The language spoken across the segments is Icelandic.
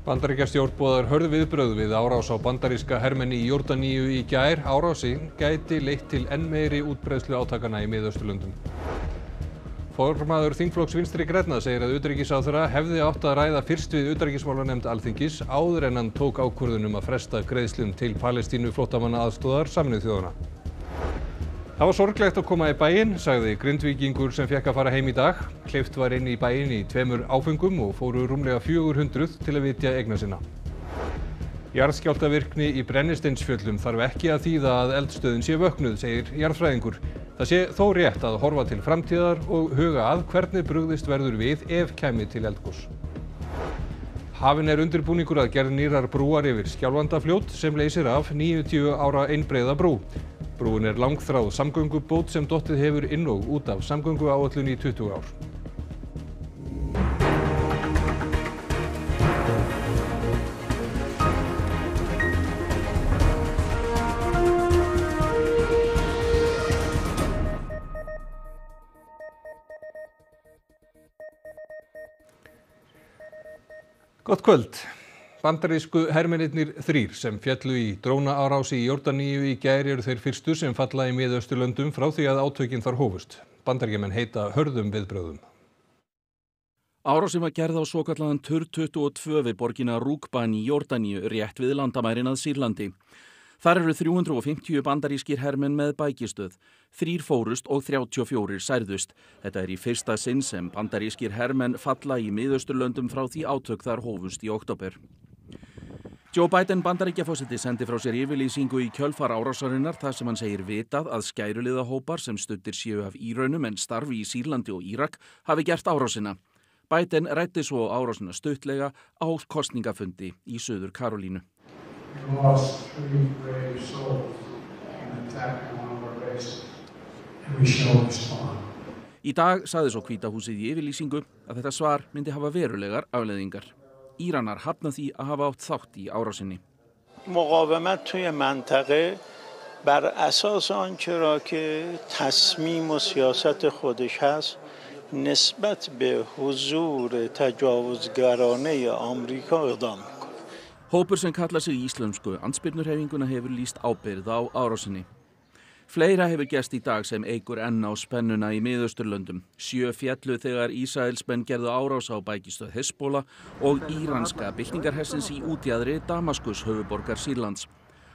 Bandaríkjastjórn boðar hörð viðbrögð við árás á bandaríska hermenn í Jórdaníu í gær. Árásin gæti leitt til enn meiri útbreiðslu átakanna í Miðausturlöndum. Formaður þingflokks Vinstri grænna segir að utanríkisráðherra hefði átt að ræða fyrst við utanríkismálanefnd Alþingis áður en hann tók ákvörðun að fresta greiðslum til Palestínu flóttamannaaðstoðar Sameinuðu þjóðanna. Það var sorglegt að koma í bæinn, sagði Grindvíkingur sem fékk að fara heim í dag. Hleypt var inn í bæinn í 2 áföngum og fóru rúmlega 400 til að vitja eigna sinna. Jarðskjálftavirkni í Brennisteinsfjöllum þarf ekki að þýða að eldstöðin sé vöknuð, segir jarðfræðingur. Það sé þó rétt að horfa til framtíðar og huga að hvernig brugðist verður við ef kæmi til eldgos. Hafinn undirbúningur að gerð nýrrar brúar yfir Skjálfandafljót sem leysir af 90 ára einbreiða brú. Brúin langþráð samgöngubót sem dottið hefur inn og út af samgönguáætlun í 20 ár. Gott kvöld. Bandarísku hermennirnir 3 sem féllu í drónaárás í Jórdaníu í gær eru þeir fyrstu sem falla í Miðausturlöndum frá því að átökin þar hófust. Bandaríkjamenn heita hörðum viðbrögðum. Árásin var gerð á svokallaðan Turr 22 við borgina Rúkban í Jórdaníu rétt við landamærin að Sýrlandi. Þar eru 350 bandarískir hermenn með bækistöð. 3 fórust og 34 særðust. Þetta í fyrsta sinn sem bandarískir hermenn falla í Miðausturlöndum frá því átök þar hófust í október. Joe Biden Bandaríkjaforseti sendi frá sér yfirlýsingu í kjölfar árásarinnar þar sem hann segir vitað að skæruliðahópar sem studdir séu af Írönum en starfi í Sýrlandi og Írak hafi gert árásina. Biden ræddi svo árásina stuttlega á kosningafundi í Suður Karólínu. We lost 3 brave souls in attacking one of our bases, and we shall respond. Í dag sagði svo Hvíta húsið í yfirlýsingu að þetta svar myndi hafa verulegar afleiðingar. Íranar hafna því að hafa átt þátt í árásinni. مقاومت توی منطقه بر اساس آنچه را که تصمیم و سیاست خودش هست نسبت به حضور تجاوزگرانه آمریکا اقدام می‌کنه. Hópur sem kallar sig íslömsku andspyrnuhreyfinguna hefur lýst ábyrgð á árásinni. Fleira hefur gerst í dag sem eykur enn á spennuna í Miðausturlöndum. 7 féllu þegar Ísraelsmenn gerðu árás á bækistöð Hezbollah og íranska byltingarhersins í útjaðri Damaskus höfuðborgar Sýrlands.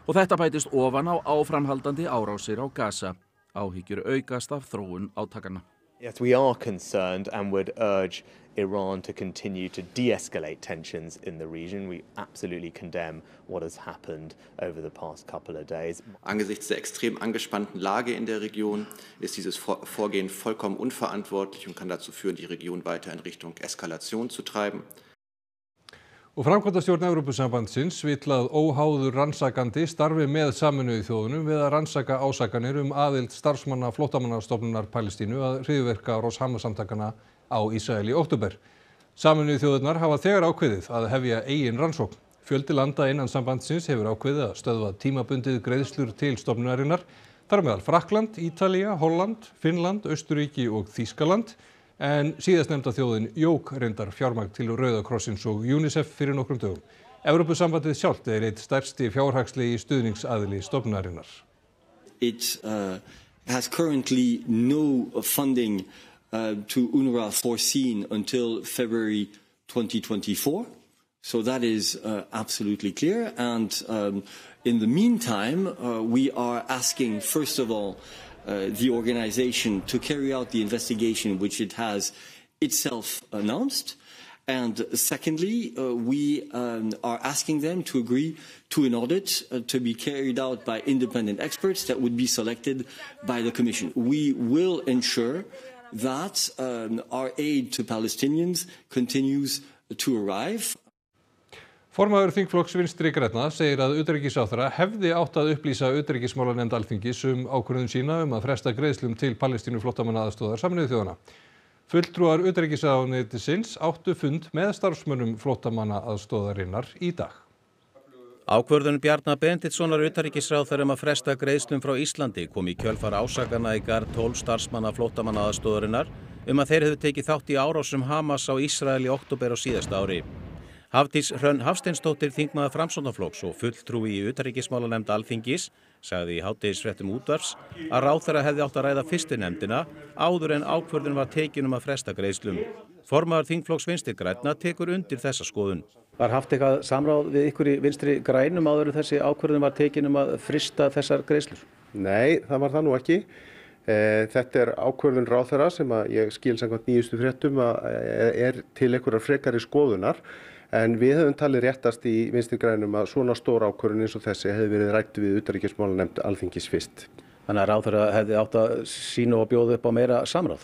Og þetta bætist ofan á áframhaldandi árásir á Gaza. Áhyggjur aukast af þróun átakanna. Yes, we are concerned and would urge Iran to continue to de-escalate tensions in the region. We absolutely condemn what has happened over the past couple of days. Angesichts der extrem angespannten Lage in der Region ist dieses Vorgehen vollkommen unverantwortlich und kann dazu führen, die Region weiter in Richtung Eskalation zu treiben. Og framkvæmdastjórn Evrópusambandsins vill að óháður rannsakandi starfi með Sameinuðu þjóðunum við að rannsaka ásakanir aðild starfsmanna flóttamannastofnunar Palestínu að hryðjuverkaárás Hamas-samtakanna á Ísrael í október. Sameinuðu þjóðirnar hafa þegar ákveðið að hefja eigin rannsókn. Fjöldi landa innan sambandsins hefur ákveðið að stöðva tímabundið greiðslur til stofnunarinnar, þar meðal Frakkland, Ítalía, Holland, Finnland, Austurríki og Þýskaland. En síðastnefnda þjóðin jók reyndar fjármagn til Rauða krossins og UNICEF fyrir nokkrum dögum. Evrópusambandið sjálft einn stærsti fjárhagslegi stuðningsaðili stofnunarinnar. It has currently no funding to UNRWA foreseen until February 2024. So that is absolutely clear. And in the meantime, we are asking, first of all, the organization to carry out the investigation which it has itself announced. And secondly, we are asking them to agree to an audit to be carried out by independent experts that would be selected by the Commission. We will ensure that our aid to Palestinians continues to arrive. Formaður þingflokks Vinstri grænna segir að utanríkisráðherra hefði átt að upplýsa utanríkismálanefnd Alþingis ákvörðun sína að fresta greiðslum til Palestínu flóttamannaaðstoðar Sameinuðu þjóðanna. Fulltrúar utanríkisráðuneytisins áttu fund með starfsmönnum flóttamannaaðstoðarinnar í dag. Ákvörðun Bjarna Benediktssonar utanríkisráðherra að fresta greiðslum frá Íslandi kom í kjölfar ásakana í garð 12 starfsmanna flóttamannaaðstoðarinnar að þeir hefðu tekið þátt í árásum Hamas á Ísrael í október á síðasta ári. Hafdís Hrönn Hafsteinsdóttir þingmaður Framsóknarflokks og fulltrúi í utanríkismálanefnd Alþingis sagði í hádegisfréttum útvarps að ráðherra hefði átt að ræða fyrstu nefndina áður en ákvörðun var tekin að fresta greiðslum. Formaður þingflokks Vinstri grænna tekur undir þessa skoðun. Var haft eitthvað samráð við ykkur í Vinstri grænum áður en þessi ákvörðun var tekin að fresta þessar greiðslur? Nei, það var það nú ekki. Þetta ákvörðun ráðherra sem að ég skil samkvæmt nýjustu fréttum að til einhverjar frekari skoðunar. En við höfum talið réttast í Vinstri grænum að svona stór ákvörðun eins og þessi hefði verið rædd við utanríkismálanefnd Alþingis fyrst. Þannig að ráðherra hefði átt að sýna og bjóða upp á meira samráð?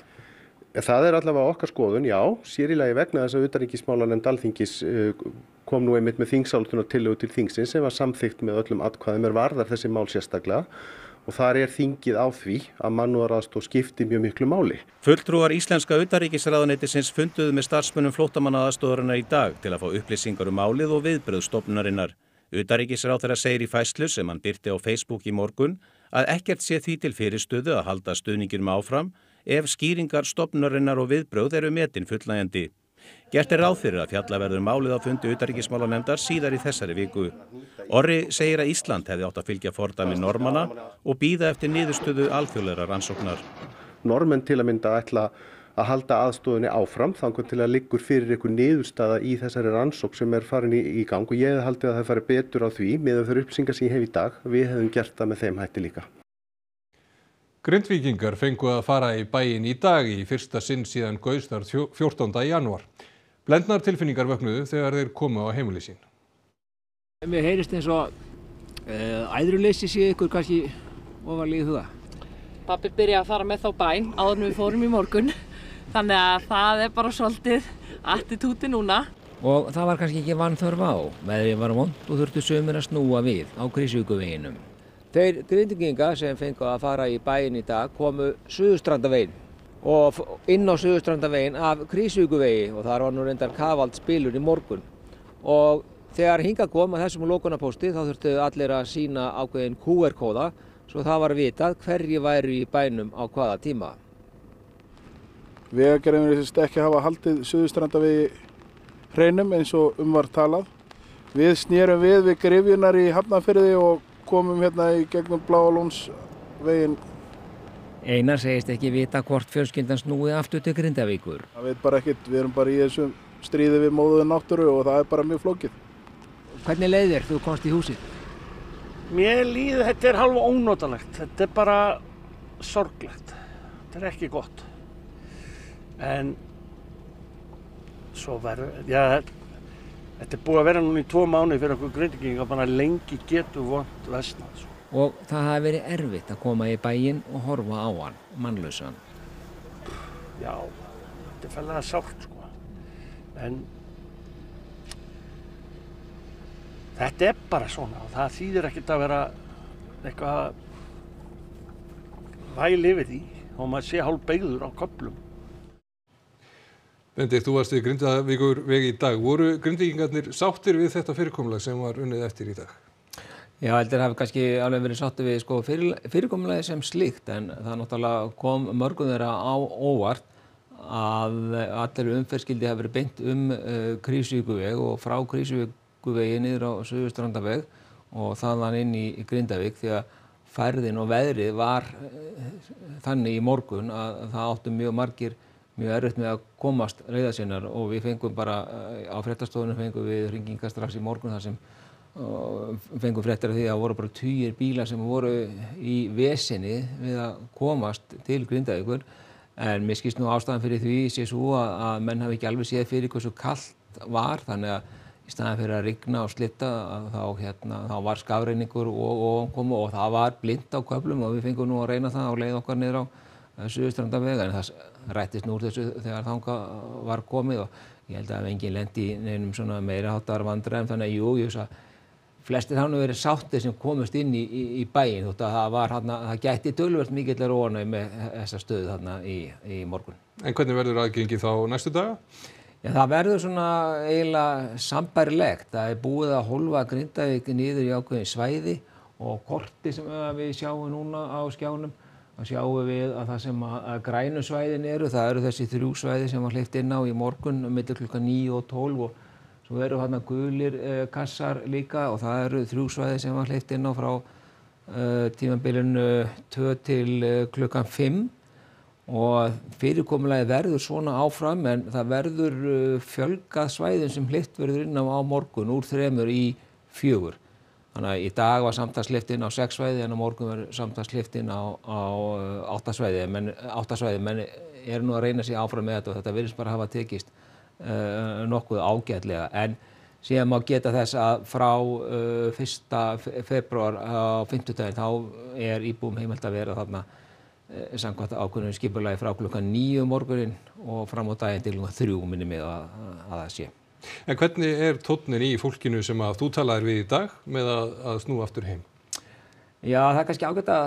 Það allavega okkar skoðun, já, sér í lagi vegna þess að utanríkismálanefnd Alþingis kom nú einmitt með þingsályktunartillögu til þingsins sem var samþykkt með öllum atkvæðum varðar þessi mál sérstaklega. Og þar þingið á því að mannúðaraðstoð skipti mjög miklu máli. Fulltrúar íslenska utanríkisráðuneytisins funduðu með starfsmönnum flóttamannaaðstoðarinnar í dag til að fá upplýsingar málið og viðbrögð stofnunarinnar. Utanríkisráðherra segir í færslu sem hann birti á Facebook í morgun að ekkert sé því til fyrirstöðu að halda stuðninginum áfram ef skýringar stofnunarinnar og viðbrögð eru metin fullnægjandi. Gert ráð fyrir að fjalla verður málið á fundi utanríkismálanefndar síðar í þessari viku. Orri segir að Ísland hefði átt að fylgja fordæmi Normanna og bíða eftir niðurstöðu alþjóðlegrar rannsóknar. Normenn til að mynda ætla að halda aðstoðinni áfram þangað til að liggur fyrir einhver niðurstaða í þessari rannsókn sem farin í gang og ég hefði haldið að það fari betur á því með þær upplýsingar sem ég hef í dag. Við hefðum gert það með þeim hætti líka. Grindvíkingar fengu að fara í bæinn í dag í fyrsta sinn síðan gaus þar 14. janúar. Blendnar tilfinningar vöknuðu þegar þeir komu á heimili sín. Mér heyrist eins og æðruleysi sé ykkur kannski ofarlega í huga. Pabbi byrjaði að fara með þá bæn áður en við fórum í morgun. Þannig að það bara svolítið attitúti núna. Og það var kannski ekki vanþörf á. Veðrið var vont og þurftu sumir að snúa við á Krýsuvíkurveginum. Þeir Grindvíkingar sem fengu að fara í bæinn í dag komu Suðurstrandarveginn og inn á Suðurstrandarveginn af Krýsuvíkurvegi og þar var nú reyndar kafald spilur í morgun. Og þegar hingað kom að þessum lokunarpósti þá þurftu allir að sýna ákveðin QR-kóða svo það var vitað hverjir væru í bænum á hvaða tíma. Vegagerðin virðist ekki hafa haldið Suðurstrandarvegi hreinum eins og var talað. Við snérum við Gryfjurnar í Hafnarfirði og komum hérna í gegnum Bláalónsveginn. Einar segist ekki vita hvort fjölskyldan snúi aftur til Grindavíkur. Það veit bara ekkert, við erum bara í þessum stríði við móðuðu náttúru og það bara mjög flókið. Hvernig leið þér þú komst í húsið? Mér líður, þetta hálfa ónotalegt, þetta bara sorglegt, þetta ekki gott. En svo verður, þetta búið að vera núna í 2 mánuði fyrir okkur Grindvíkinga, bara lengi getur vont versnað. Og það hafi verið erfitt að koma í bæinn og horfa á hann, mannlausan. Já, þetta ferlega sárt sko, en þetta bara svona og það þýðir ekkert að vera eitthvað væl yfir því og maður sé hálf beygður á köflum. Benedikt, þú varst í Grindavíkurvegi í dag. Voru Grindvíkingarnir sáttir við þetta fyrirkomulag sem var unnið eftir í dag? Já, heldur hafi kannski alveg verið sáttir við fyrirkomulagi sem slíkt en það náttúrulega kom mörgum þeirra á óvart að allir umferðskildi hafi verið beint Krýsuvíkurveg og frá Krýsuvíkurvegi niður á Suðurstrandarveg og þaðan inn í Grindavík því að færðin og veðrið var þannig í morgun að það áttu mjög margir mjög erfitt með að komast leiðar sinnar og við fengum bara á fréttastofunum fengum við hringingar strax í morgun þar sem fengum fréttir af því að það voru bara tugir bílar sem voru í vesinni við að komast til Grindavíkur en mér skilst nú ástæðan fyrir því sé svo að menn hafi ekki alveg séð fyrir hversu kalt var þannig að í staðan fyrir að rigna og slitta þá var skafreiningur og það var blint á köflum og við fengum nú að reyna það og leið okkar niður á Suðurstrandarveg en það rættist nú úr þessu þegar þangað var komið og ég held að enginn lendi í neinum svona meira háttar vandræðum þannig að jú, flestir hafa nú verið sáttir sem komust inn í bæinn þótt að það gætti töluvert mikillar óánægju með þessa stöðu þarna í morgun. En hvernig verður aðgengi þá næstu daga? Já, það verður svona eiginlega sambærilegt. Það er búið að hólfa Grindavík niður í ákveðin svæði og korti sem við sjáum núna á skjánum og sjáum við að það sem að grænu svæðin það eru þessi 3 svæði sem var hleypt inn á í morgun milli klukkan 9 og 12 og Svo eru þarna gulir kassar líka og það eru 3 svæði sem var hleypt inn á frá tímabilinu 2 til klukkan 5 og fyrirkomulagið verður svona áfram en það verður fjölgað svæðum sem hleypt verður inn á morgun úr 3 í 4. Þannig að í dag var samtals hleypt inn á 6 svæði en á morgun verður samtals hleypt inn á 8 svæði, menn eru nú að reyna sig áfram með þetta og þetta virðist bara hafa tekist nokkuð ágætlega. En síðan má geta þess að frá 1. febrúar á 50-daginn þá er íbúum heimilt að vera þarna samkvæmt ákveðnu skipulagi frá klukkan 9 morguninn og fram á daginn til klukkan 3 minnir mig að það sé. En hvernig er tónninn í fólkinu sem að þú talaðir við í dag með að snúa aftur heim? Já, það er kannski ágætt að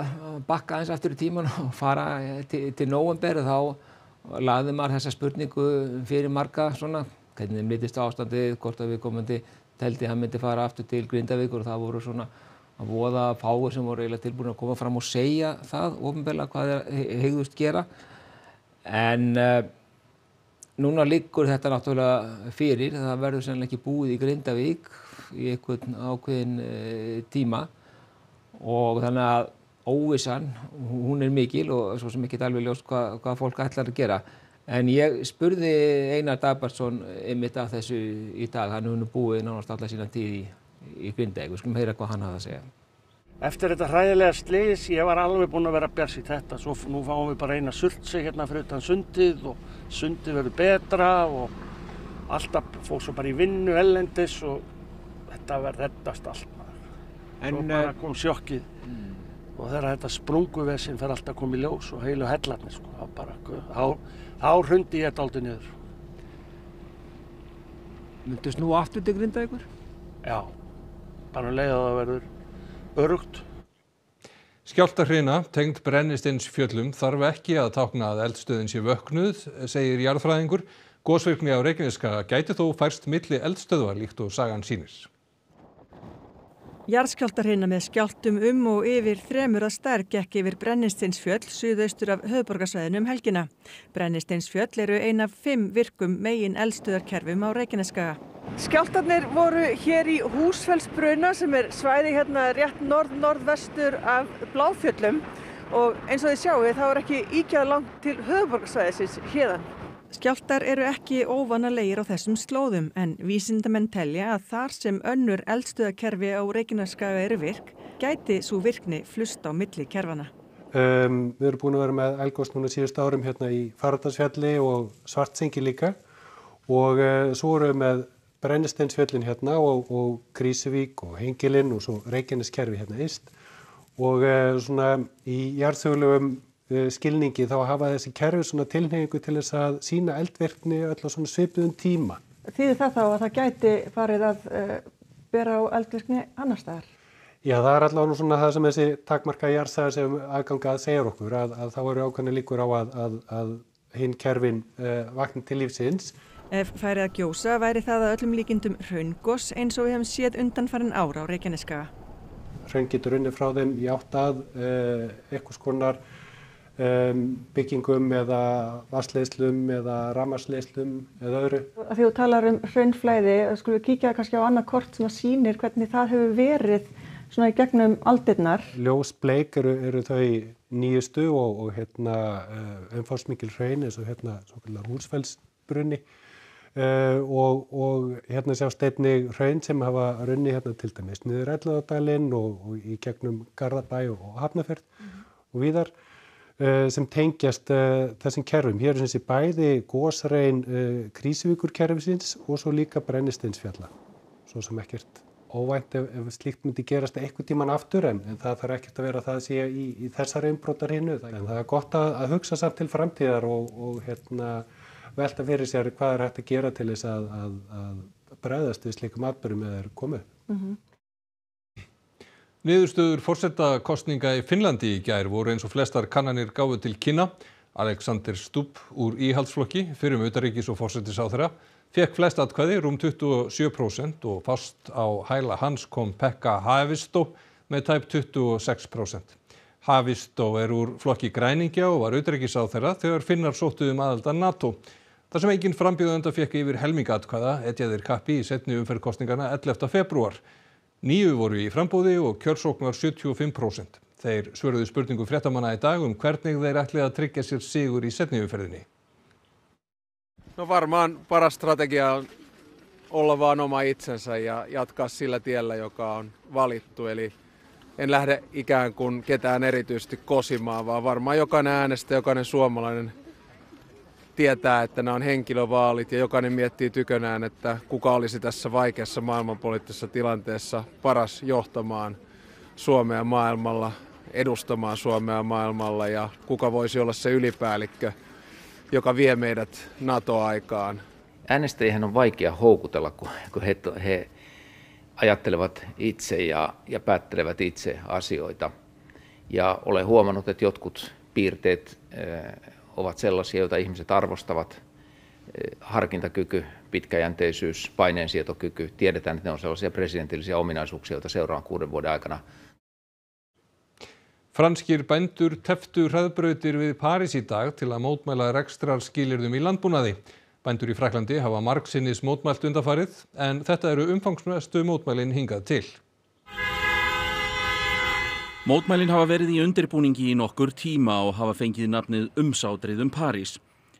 bakka aðeins aftur í tíman og fara til nóvember þá lagði maður þessa spurningu fyrir marga svona, hvernig litist ástandið, hvort að viðkomandi teldi hann myndi fara aftur til Grindavíkur og það voru svona að voða fáir sem voru eiginlega tilbúin að koma fram og segja það opinberlega hvað þeir hygðust gera. En núna liggur þetta náttúrulega fyrir, það verður sennilega ekki búið í Grindavík í einhvern ákveðin tíma og þannig að óvissan, hún er mikil og svo sem ekki alveg ljóst hvað fólk ætlar að gera. En ég spurði Einar Dagbjartsson einmitt af þessu í dag, hann hefur nú búið nánast alla sína tíð í Grindavík, við skulum heyra hvað hann hafði að segja. Eftir þetta hræðilega slys, ég var alveg búinn að vera bjartsýnn þetta, svo nú fáum við bara eina Surtsey hérna fyrir utan sundið og sundið verður betra og alltaf fór svo bara í vinnu ellendis og þetta verður reddast allt maður. Svo bara kom sjokkið og þegar þetta sprunguvesinn fer alltaf að koma í ljós og heilu hellarnir sko, þá hrundi ég dálítið niður. Muntu snúa aftur til Grindavíkur? Já, bara leið að það verður öruggt. Skjálftahrina tengd brennisteinsfjöllum þarf ekki að tákna að eldstöðin sé vöknuð, segir jarðfræðingur. Gosvirkni á Reykjanesskaga gæti þó færst milli eldstöðvar líkt og sagan sýnir. Jarðskjálftahrina með skjálftum og yfir 3 að stærð gekk yfir Brennisteinsfjöll suðaustur af höfuðborgarsvæðinu helgina. Brennisteinsfjöll eru ein af 5 virkum megin eldstöðarkerfum á Reykjanesskaga. Skjálftarnir voru hér í Húsfellsbruna sem er svæði hérna rétt norðvestur af Bláfjöllum og eins og þið sjáið þá er ekki ýkja langt til höfuðborgarsvæðisins héðan. Skjálftar eru ekki óvanalegir á þessum slóðum en vísindamenn telja að þar sem önnur eldstöðarkerfi á Reykjanesskaga eru virk, gæti sú virkni flust á milli kerfanna. Við erum búin að vera með eldgos núna síðustu árum hérna í Fagradalsfjalli og Svartsengi líka og svo erum við með Brennisteinsfjöllin hérna og Krýsuvík og Hengilinn og svo Reykjaneskerfi hérna yst og svona í jarðsögulegum skilningi þá hafa þessi kerfi svona tilhneigingu til þess að sýna eldvirkni öll á svona svipuðum tíma. Þýðir það þá að það gæti farið að bera á eldvirkni annars staðar? Já, það er allavega svona það sem þessi takmarka jarðsaga sem aðganga að segja okkur að þá eru ákveðnar líkur á að hinn kerfin vakni til lífsins. Ef færið að gjósa væri það að öllum líkindum hraungos eins og við hefum séð undanfarin ára á Reykjanesskaga. Hraun getur runnið frá þeim í átt að einhvers konar byggingum eða vatnsleiðslum eða rafmagnsleiðslum eða öðru. Því þú talar hraunflæði, skulum við kíkja kannski á annað kort sem sýnir hvernig það hefur verið svona í gegnum aldirnar. Ljósbleik eru þau nýjustu og umfangsmikil hraun eins og svokallaður Húsfellsbruni og hérna sjást einnig hraun sem hafa runnið hérna til dæmis niður Elliðaárdalinn og í gegnum Garðabæ og Hafnarfjörð og víðar. Sem tengjast þessum kerfum. Hér er þessi bæði gosrein Krýsuvíkurkerfisins og svo líka Brennisteinsfjalla. Svo sem ekkert óvænt ef slíkt myndi gerast einhvern tímann aftur en það þarf ekkert að vera það sé í þessari umbrotarhinu. En það er gott að hugsa samt til framtíðar og velta fyrir sér hvað er hægt að gera til þess að bregðast við slíkum atburðum eða þeir komu. Niðurstöður forsetakosninga í Finnlandi í gær voru eins og flestar kannanir gáfu til kynna. Alexander Stubb úr Íhaldsflokki, fyrrum utanríkis- og forsætisráðherra, fékk flest atkvæði, rúm 27% og fast á hæla hans kom Pekka Haavisto með tæp 26%. Haavisto er úr flokki græningja og var utanríkisráðherra þegar Finnar sóttu aðild að NATO. Þar sem engin frambjóðanda fékk yfir helming atkvæða etja þeir kappi í seinni umferð kosninganna 11. febrúar. 9 voru í framboði og kjörsókn var 75%. Þeir svöruðu spurningu fréttamanna í dag hvernig þeir ætli að tryggja sér sigur í seinni umferðinni. No varmaan paras strategia on olla vaan oma itsensä ja jatkaa sillä tiellä, joka on valittu. Eli en lähde ikään kuin ketään erityisesti kosimaan, vaan varmaan jokainen äänestäjä, jokainen suomalainen tietää, että nämä on henkilövaalit ja jokainen miettii tykönään, että kuka olisi tässä vaikeassa maailmanpoliittisessa tilanteessa paras johtamaan Suomea maailmalla, edustamaan Suomea maailmalla ja kuka voisi olla se ylipäällikkö, joka vie meidät NATO-aikaan. Äänestäjihän on vaikea houkutella, kun he ajattelevat itse ja päättelevät itse asioita. Ja olen huomannut, että jotkut piirteet ovat sellaisia, joita ihmiset arvostavat. Harkintakyky, pitkäjänteisyys, paineensietokyky. Tiedetään, että ne on sellaisia presidentillisiä ominaisuuksia, joita seuraavan 6 vuoden aikana. Franskir bændur teftu hraðbrautir við París í dag til að mótmæla rekstrarskilyrðum í landbúnaði. Bændur í Frakklandi hafa margsinnis mótmælt undanfarið, en þetta eru umfangsmestu mótmælin hingað til. Mótmælin hafa verið í undirbúningi í nokkur tíma og hafa fengið nafnið umsátrið París.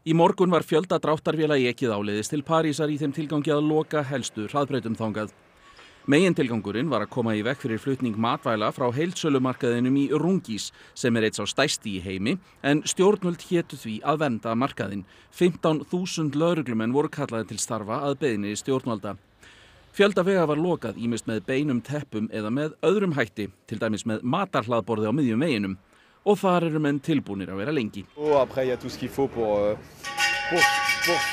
Í morgun var fjölda dráttarvéla ekið áleiðis til Parísar í þeim tilgangi að loka helstu hraðbrautum þangað. Megintilgangurinn var að koma í veg fyrir flutning matvæla frá heildsölumarkaðinum í Rungis, sem einn sá stærsti í heimi, en stjórnvöld hétu því að vernda markaðinn. 15.000 lögreglumenn voru kallaðir til starfa að beiðni stjórnvalda. Fjölda vega var lokað ýmist með beinum teppum eða með öðrum hætti, til dæmis með matarhlaðborði á miðjum veginum, og þar eru menn tilbúnir að vera lengi. Après, il y a tout ce qu'il faut pour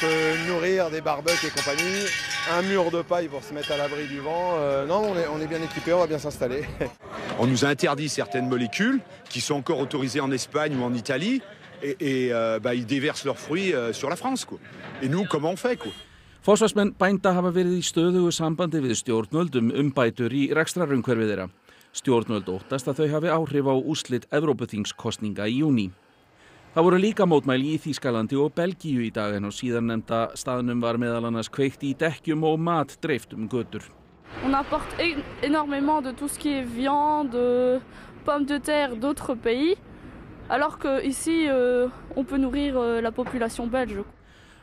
se nourrir des barbecues et compagnie, un mur de paille pour se mettre à l'abri du vent. Non, on est bien équipés, on va bien s'installer. On nous a interdit certaines molécules qui sont encore autorisées en Espagne ou en Italie et ils déversent leurs fruits sur la France, quoi. Et nous, comment on fait, quoi? Forsvarsmenn bænda hafa verið í stöðugu sambandi við stjórnvöld umbætur í rekstrarumhverfi þeirra. Stjórnvöld óttast að þau hafi áhrif á úrslit Evrópuþingskosninga í júní. Það voru líka mótmæli í Þýskalandi og Belgíu í dag, en á síðarnefnda staðnum var meðal annars kveikt í dekkjum og mat dreift götur. On importe énormément de tout ce qui est viande, pommes de terre d'autres pays, alors que ici on peut nourrir la population belge.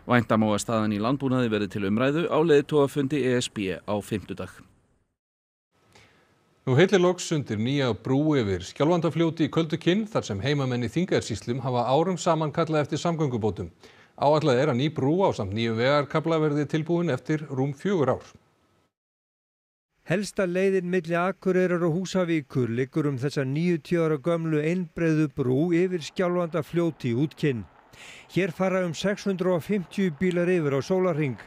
Vænta má að staðan í landbúnaði verði til umræðu á leiðtogafundi ESB á fimmtudag. Nú heilir loks undir nýja brú yfir Skjálfandafljóti í Köldukinn, þar sem heimamenn í Þingeyjarsýslum hafa árum saman kallað eftir samgöngubótum. Áætlað er að ný brú ásamt nýjum vegarkafla verði tilbúin eftir rúm 4 ár. Helsta leiðin milli Akureyrar og Húsavíkur liggur þessa 90 ára gömlu einbreiðu brú yfir Skjálfandafljót í útkinn. Hér fara 650 bílar yfir á sólarhring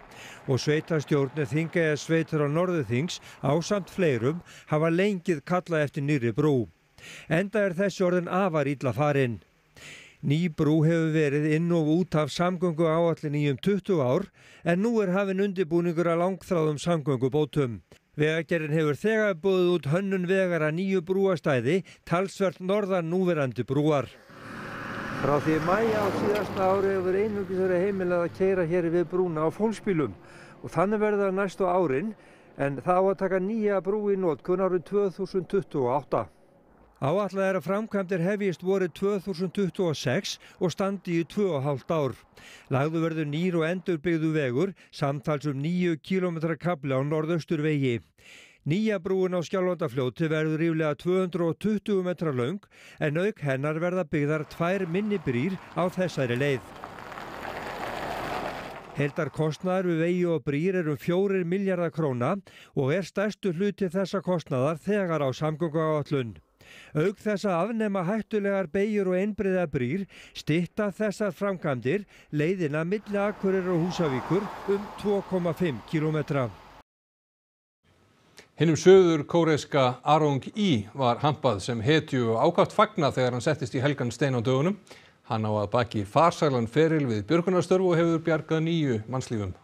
og sveitarstjórn Þingeyjarsveitar og Norðurþings ásamt fleirum hafa lengið kallað eftir nýrri brú. Enda þessi orðin afar illa farin. Ný brú hefur verið inn og út af samgönguáætlun í 20 ár, en nú hafinn undirbúningur að langþráðum samgöngubótum. Vegagerðin hefur þegar boðið út hönnun vegar að nýju brúastæði talsvert norðan núverandi brúar. Frá því maí á síðasta ári hefur einungis verið heimilað að keyra hér við brúna á fólksbílum og þannig verður það næstu árin, en það á að taka nýja brú í notkun árið 2028. Áætlað að framkvæmdir hefjist vorið 2026 og standi í 2,5 ár. Lagður verður nýr og endurbyggðu vegur, samtals 9 kilometra kafli á norðausturvegi. Nýja brúin á Skjálfandafljóti verður ríflega 220 metra löng, en auk hennar verða byggðar 2 minni brýr á þessari leið. Heildarkostnaður við vegi og brýr 4 milljarðar króna og stærstu hluti þessa kostnaðar þegar á samgönguáætlun. Auk þess að afnema hættulegar beygjur og einbreiðar brýr stytta þessar framkvæmdir leiðina milli Akureyrar og Húsavíkur 2,5 kílómetra. Hinum söður kóreska Arong Lee var hampað sem hetju og ákaft fagna þegar hann settist í helgan stein á dögunum. Hann á að baki farsælan feril við björgunarstörf og hefur bjargað 9 mannslífum.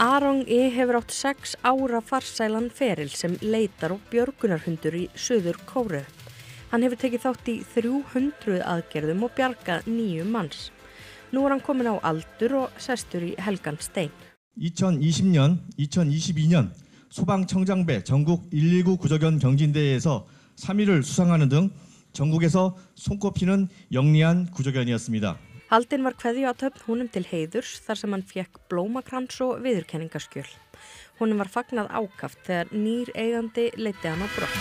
Arong Lee hefur átt 6 ára farsælan feril sem leitar og björgunarhundur í Suður Kóreu. Hann hefur tekið þátt í 300 aðgerðum og bjargað 9 manns. Nú hann kominn á aldur og sestur í helgan stein. 2020년, 2022년 소방청장배 전국 119 구조견 경진대회에서 3위를 수상하는 등 전국에서 손꼽히는 영리한 구조견이었습니다. Haldin var kveðjuathöfn honum til heiðurs þar sem hann fékk blómakrans og viðurkenningaskjöl. Honum var fagnað ákaft þegar nýr eigandi leiddi hann á brott.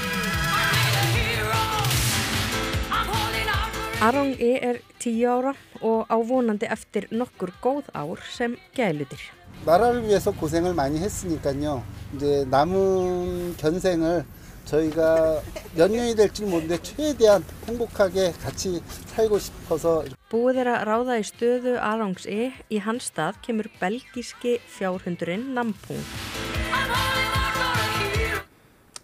Arong er 10 ára og á vonandi eftir nokkur góð ár sem gæludýr. 나라를 위해서 고생을 많이 했으니까요. 이제 남은 견생을 저희가 몇 년이 될지 모르는데 최대한 행복하게 같이 살고 싶어서. Búið að ráða í stöðu Arongs í hans stað kemur belgíski fjárhundurinn Nampung.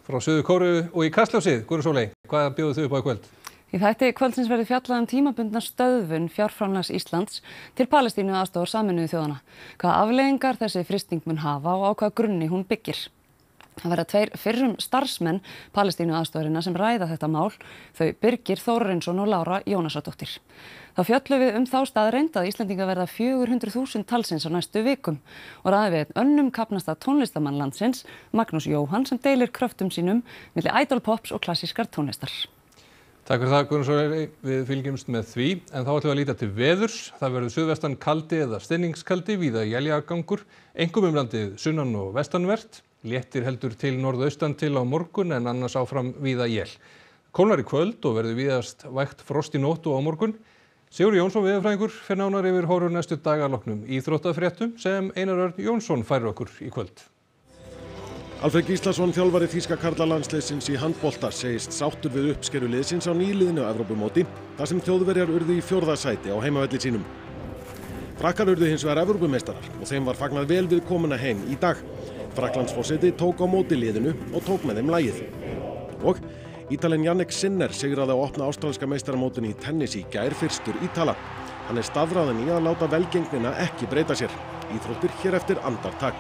Frá Suður Kóreu og í Kastljósið, Guðrún Sóley, hvað bjóðu þau upp á í kvöld? Í þætti kvöldsins verður fjallað tímabundna stöðvun fjárframlags Íslands til Palestínu aðstoðar Sameinuðu þjóðanna. Hvaða afleiðingar þessi frysting mun hafa og á hvaða grunni hún byggir. Það verða 2 fyrrum starfsmenn Palestínu aðstoðarinnar sem ræða þetta mál, þau Birgir Þórarinsson og Lára Jónasardóttir. Þá fjöllum við þá staðreynd að Íslendingar verða 400.000 talsins á næstu vikum og ræðum við önnum kafnasta tónlistamann landsins, Magnús Jóhann, sem deilir kröftum sínum milli idolpops og klassískar tónlistar. Takk fyrir það, Guðrún Sóley, við fylgjumst með því, en þá ætlum við að líta til veðurs. Það verður suðvestan kaldi eða stinningskaldi, víða éljagangur, einkum landið sunnan og vestanvert. Léttir heldur til norðaustan til á morgun en annars áfram víða él. Kólnar í kvöld og verður víðast vægt frost í nótt og á morgun. Sigurður Jónsson veðurfræðingur fer nánar yfir horfur næstu daga að loknum íþróttafréttum sem Einar Örn Jónsson færir okkur í kvöld. Alfreð Gíslason, þjálfari þýska karlalandsliðsins í handbolta, segist sáttur við uppskeru liðsins á nýliðnu Evrópumóti, þar sem Þjóðverjar urðu í 4. sæti á heimavelli sínum. Frakkar urðu hins vegar Evrópumeistarar og þeim var fagnað vel við komuna heim í dag. Frakklandsforseti tók á móti liðinu og tók með þeim lagið. Og Ítalinn Jannik Sinner sigraði á opna ástralska meistaramótinu í tennis í gær fyrstur Ítala. Hann staðráðinn í að láta velgengnina ekki breyta sér. Íþróttir hér eftir andartak.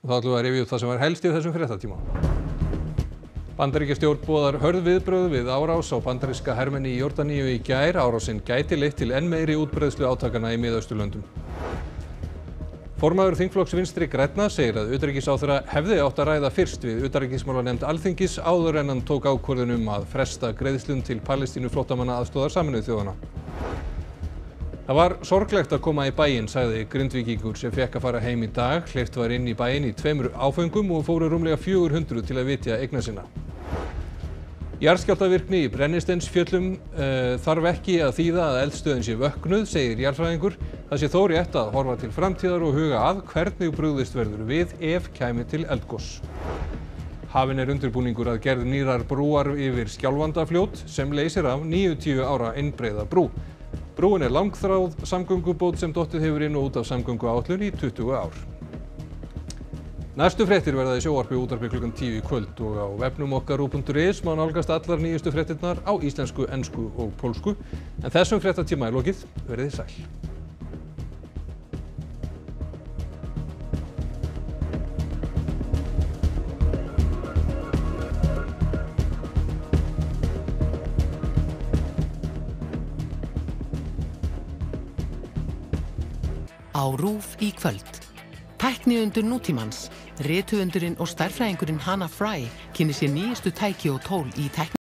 Og þá ætlum við að rifja upp það sem var helst í þessum fréttatíma. Bandaríkjastjórn boðar hörð viðbrögð við árás á bandaríska hermenn í Jórdaníu í gær. Árásinn gæti leitt til enn meiri útbreiðslu átakana í Miðausturlöndum. Formaður þingflokks Vinstri grænna segir að utanríkisráðherra hefði átt að ræða fyrst við utanríkismálanefnd Alþingis áður en hann tók ákvörðun að fresta greiðslum til Palestínu flóttamanna aðstoðar Sameinuðu þjóðanna. Það var sorglegt að koma í bæinn, sagði Grindvíkingur sem fékk að fara heim í dag. Hleypt var inn í bæinn í 2 áföngum og fóru rúmlega 400 til að vitja eigna sinna. Jarðskjálftavirkni í Brennisteinsfjöllum þarf ekki að þýða að eldstöðin sé vöknuð, segir jarðfræðingur. Það sé þó rétt að horfa til framtíðar og huga að hvernig brugðist verður við ef kæmi til eldgoss. Hafinn undirbúningur að gerð nýrrar brúar yfir Skjálfandafljót sem leysir af 90 ára innbreiða brú. Brúin langþráð samgöngubót sem dottið hefur inn og út af samgönguáætlun í 20 ár. Næstu fréttir verða í sjónvarpi og útvarpi klukkan 10 í kvöld og á vefnum okkar ruv.is má nálgast allar nýjustu fréttirnar á íslensku, ensku og pólsku. En þessum fréttatíma er lokið. Verið þið sæl. Á RÚV í kvöld. Tækniundur nútímans. Rithöfundurinn og stærðfræðingurinn Hannah Fry kynnir sér nýjustu tæki og tól í tækni.